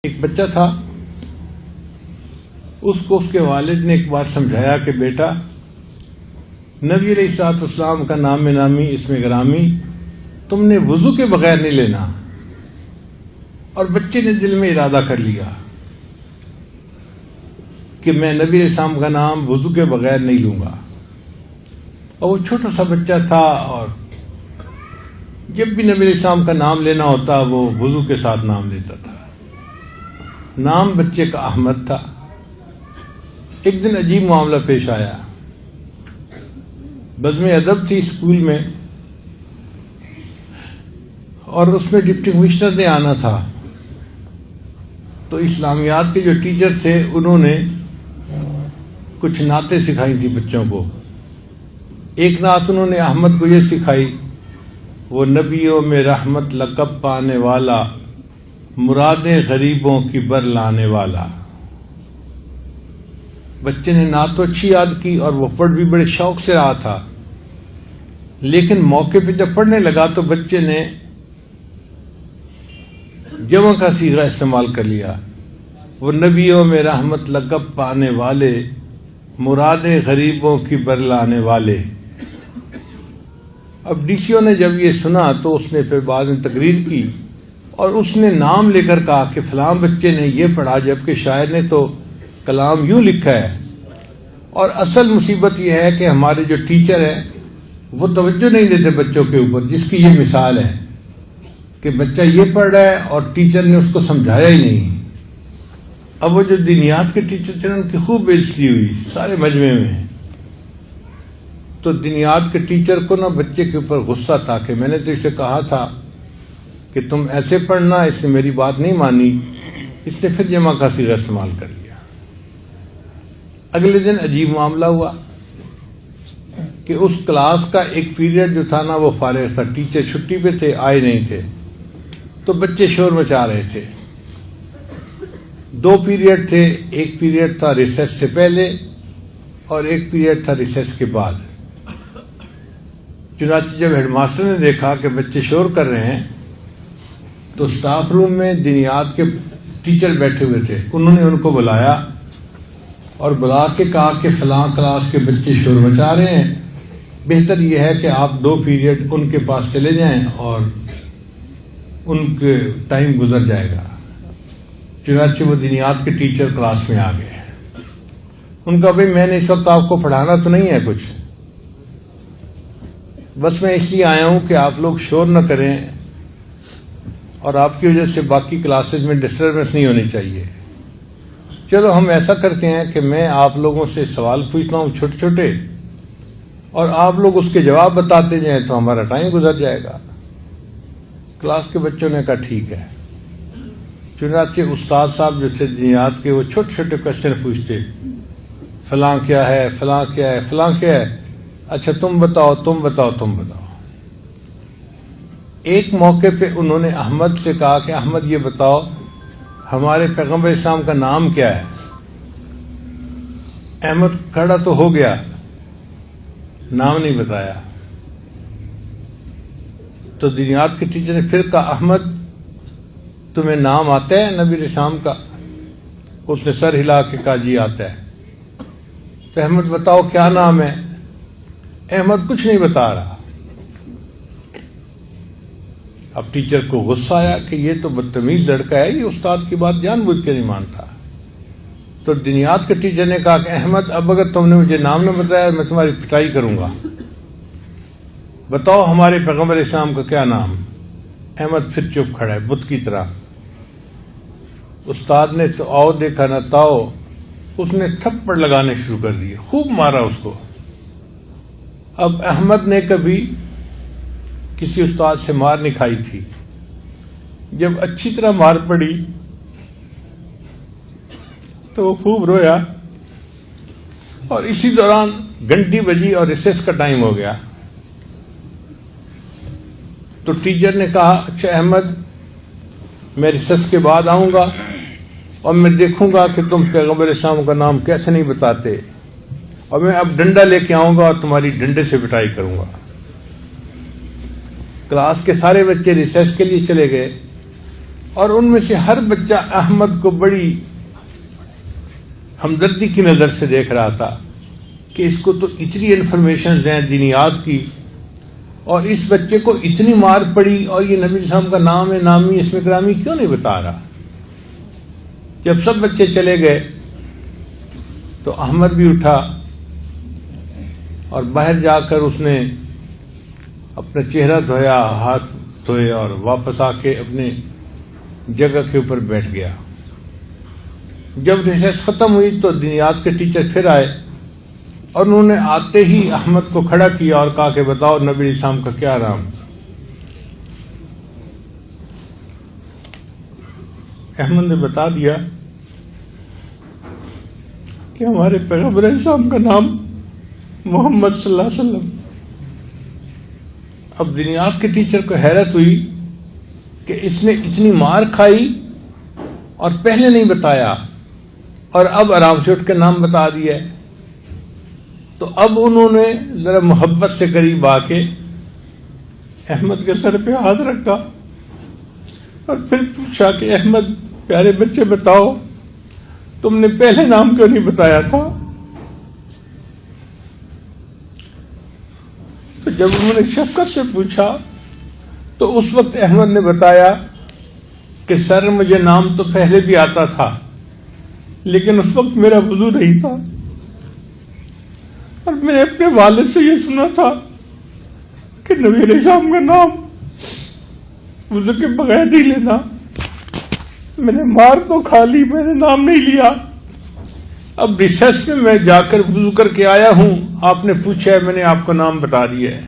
ایک بچہ تھا، اس کو اس کے والد نے ایک بار سمجھایا کہ بیٹا، نبی علیہ الصلوۃ والسلام کا نام نامی اسم گرامی تم نے وضو کے بغیر نہیں لینا، اور بچے نے دل میں ارادہ کر لیا کہ میں نبی علیہ السلام کا نام وضو کے بغیر نہیں لوں گا۔ اور وہ چھوٹا سا بچہ تھا، اور جب بھی نبی علیہ السلام کا نام لینا ہوتا وہ وضو کے ساتھ نام لیتا تھا۔ نام بچے کا احمد تھا۔ ایک دن عجیب معاملہ پیش آیا۔ بزم ادب تھی اسکول میں، اور اس میں ڈپٹی کمشنر نے آنا تھا، تو اسلامیات کے جو ٹیچر تھے انہوں نے کچھ نعتیں سکھائی تھی بچوں کو۔ ایک نعت انہوں نے احمد کو یہ سکھائی، وہ نبیوں میں رحمت لقب پانے والا، مرادیں غریبوں کی بر لانے والا۔ بچے نے نعت تو اچھی یاد کی اور وہ پڑھ بھی بڑے شوق سے رہا تھا، لیکن موقع پہ جب پڑھنے لگا تو بچے نے جمع کا صیغہ استعمال کر لیا، وہ نبیوں میں رحمت لقب پانے والے، مرادیں غریبوں کی بر لانے والے۔ اب ڈی سی او نے جب یہ سنا تو اس نے پھر بعد میں تقریر کی، اور اس نے نام لے کر کہا کہ فلاں بچے نے یہ پڑھا، جبکہ شاعر نے تو کلام یوں لکھا ہے۔ اور اصل مصیبت یہ ہے کہ ہمارے جو ٹیچر ہیں وہ توجہ نہیں دیتے بچوں کے اوپر، جس کی یہ مثال ہے کہ بچہ یہ پڑھ رہا ہے اور ٹیچر نے اس کو سمجھایا ہی نہیں۔ اب وہ جو دینیات کے ٹیچر تھے ان کی خوب بےعزتی ہوئی سارے مجمع میں۔ تو دینیات کے ٹیچر کو نا بچے کے اوپر غصہ تھا کہ میں نے تو اسے کہا تھا کہ تم ایسے پڑھنا، اس نے میری بات نہیں مانی، اس نے پھر جمع کا صیغہ استعمال کر لیا۔ اگلے دن عجیب معاملہ ہوا کہ اس کلاس کا ایک پیریڈ جو تھا نا وہ فارغ تھا، ٹیچر چھٹی پہ تھے، آئے نہیں تھے، تو بچے شور مچا رہے تھے۔ 2 پیریڈ تھے، ایک پیریڈ تھا ریسیس سے پہلے اور ایک پیریڈ تھا ریسیس کے بعد۔ چنانچہ جب ہیڈ ماسٹر نے دیکھا کہ بچے شور کر رہے ہیں تو سٹاف روم میں دینیات کے ٹیچر بیٹھے ہوئے تھے، انہوں نے ان کو بلایا اور بلا کے کہا کہ فلاں کلاس کے بچے شور مچا رہے ہیں، بہتر یہ ہے کہ آپ 2 پیریڈ ان کے پاس چلے جائیں اور ان کے ٹائم گزر جائے گا۔ چنانچہ وہ دینیات کے ٹیچر کلاس میں آ گئے۔ ان کا بھائی میں نے اس وقت آپ کو پڑھانا تو نہیں ہے کچھ، بس میں اس لیے آیا ہوں کہ آپ لوگ شور نہ کریں اور آپ کی وجہ سے باقی کلاسز میں ڈسٹربنس نہیں ہونی چاہیے۔ چلو ہم ایسا کرتے ہیں کہ میں آپ لوگوں سے سوال پوچھتا ہوں چھوٹے چھوٹے، اور آپ لوگ اس کے جواب بتاتے جائیں تو ہمارا ٹائم گزر جائے گا۔ کلاس کے بچوں نے کہا ٹھیک ہے۔ چنانچہ استاد صاحب جو تھے دینیات کے وہ چھوٹے چھوٹے کوشچن پوچھتے، فلاں کیا ہے، فلاں کیا ہے، فلاں کیا ہے، اچھا تم بتاؤ تم بتاؤ تم بتاؤ۔ ایک موقع پہ انہوں نے احمد سے کہا کہ احمد یہ بتاؤ ہمارے پیغمبر اسلام کا نام کیا ہے۔ احمد کھڑا تو ہو گیا، نام نہیں بتایا۔ تو دینیات کے ٹیچر نے پھر کہا احمد تمہیں نام آتا ہے نبی علیہ السلام کا؟ اس نے سر ہلا کے کہا جی آتا ہے۔ تو احمد بتاؤ کیا نام ہے؟ احمد کچھ نہیں بتا رہا۔ اب ٹیچر کو غصہ آیا کہ یہ تو بدتمیز لڑکا ہے، یہ استاد کی بات جان بوجھ کے نہیں مانتا۔ تو دینیات کے ٹیچر نے کہا کہ احمد اب اگر تم نے مجھے نام نہ بتایا میں تمہاری پٹائی کروں گا، بتاؤ ہمارے پیغمبر اسلام کا کیا نام؟ احمد پھر چپ کھڑا ہے بت کی طرح۔ استاد نے تو آؤ دیکھا نہ تاؤ، اس نے تھپڑ لگانے شروع کر دیے، خوب مارا اس کو۔ اب احمد نے کبھی کسی استاد سے مار نہیں کھائی تھی، جب اچھی طرح مار پڑی تو وہ خوب رویا، اور اسی دوران گھنٹی بجی اور ریسیس کا ٹائم ہو گیا۔ تو ٹیچر نے کہا اچھا احمد میں ریسیس کے بعد آؤں گا اور میں دیکھوں گا کہ تم پیغمبر اسلام کا نام کیسے نہیں بتاتے، اور میں اب ڈنڈا لے کے آؤں گا اور تمہاری ڈنڈے سے پٹائی کروں گا۔ کلاس کے سارے بچے ریسیس کے لیے چلے گئے، اور ان میں سے ہر بچہ احمد کو بڑی ہمدردی کی نظر سے دیکھ رہا تھا کہ اس کو تو اتنی انفارمیشن ہیں دینیات کی، اور اس بچے کو اتنی مار پڑی اور یہ نبی السلام کا نام ہے، نامی اسم گرامی کیوں نہیں بتا رہا؟ جب سب بچے چلے گئے تو احمد بھی اٹھا اور باہر جا کر اس نے اپنا چہرہ دھویا، ہاتھ دھوئے، اور واپس آ کے اپنے جگہ کے اوپر بیٹھ گیا۔ جب ریسیس ختم ہوئی تو دینیات کے ٹیچر پھر آئے اور انہوں نے آتے ہی احمد کو کھڑا کیا اور کہا کہ بتاؤ نبی علیہ السلام کا کیا نام؟ احمد نے بتا دیا کہ ہمارے پیغمبر علیہ السلام کا نام محمد صلی اللہ علیہ وسلم۔ اب دینیات کے ٹیچر کو حیرت ہوئی کہ اس نے اتنی مار کھائی اور پہلے نہیں بتایا اور اب آرام سے اٹھ کے نام بتا دیا ہے۔ تو اب انہوں نے ذرا محبت سے قریب آ کے احمد کے سر پہ ہاتھ رکھا اور پھر پوچھا کہ احمد پیارے بچے بتاؤ تم نے پہلے نام کیوں نہیں بتایا تھا؟ تو جب انہوں نے شفقت سے پوچھا تو اس وقت احمد نے بتایا کہ سر مجھے نام تو پہلے بھی آتا تھا لیکن اس وقت میرا وضو نہیں تھا، اور میں نے اپنے والد سے یہ سنا تھا کہ نبی علیہ السلام کا نام وضو کے بغیر نہیں لینا۔ میں نے مار تو کھا لی، میں نے نام نہیں لیا۔ اب ریسیس میں جا کر وضو کر کے آیا ہوں، آپ نے پوچھا ہے، میں نے آپ کو نام بتا دیا ہے۔